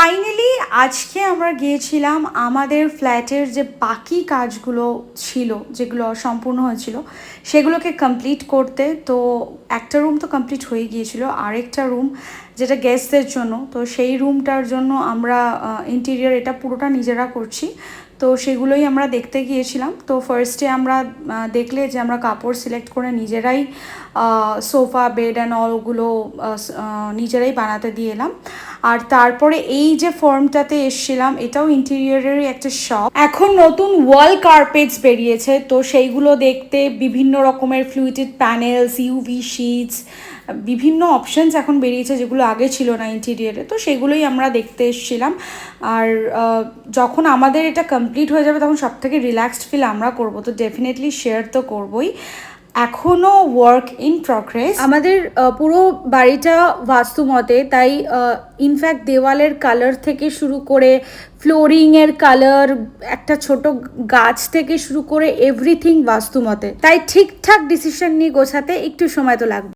Finally আজকে আমরা গিয়েছিলাম আমাদের ফ্ল্যাটের যে বাকি কাজগুলো ছিল, যেগুলো অসম্পূর্ণ হয়েছিল সেগুলোকে কমপ্লিট করতে। তো একটা রুম তো কমপ্লিট হয়ে গিয়েছিল, আরেকটা রুম যেটা গেস্টদের জন্য, তো সেই রুমটার জন্য আমরা ইন্টেরিয়র এটা পুরোটা নিজেরা করছি। তো সেগুলোই আমরা দেখতে গিয়েছিলাম। তো ফার্স্টে আমরা দেখলে যে আমরা কাপড় সিলেক্ট করে নিজেরাই সোফা বেড অ্যান্ড অল ওগুলো নিজেরাই বানাতে দিয়ে এলাম। আর তারপরে এই যে ফর্মটাতে এসছিলাম, এটাও ইন্টেরিয়রেরই একটা শপ। এখন নতুন ওয়াল কার্পেটস বেরিয়েছে, তো সেইগুলো দেখতে বিভিন্ন রকমের ফ্লুইটেড প্যানেলস, ইউভি শিটস, বিভিন্ন অপশানস এখন বেরিয়েছে যেগুলো আগে ছিল না ইন্টেরিয়রে। তো সেগুলোই আমরা দেখতে এসেছিলাম। আর যখন আমাদের এটা কমপ্লিট হয়ে যাবে তখন সব থেকে রিল্যাক্সড ফিল আমরা করবো, তো ডেফিনেটলি শেয়ার তো করবোই। এখনও ওয়ার্ক ইন প্রগ্রেস। আমাদের পুরো বাড়িটা বাস্তু মতে, তাই ইনফ্যাক্ট দেওয়ালের কালার থেকে শুরু করে ফ্লোরিংয়ের কালার, একটা ছোট গাছ থেকে শুরু করে এভরিথিং বাস্তু মতে, তাই ঠিকঠাক ডিসিশন নিয়ে গোছাতে একটু সময় তো লাগবে।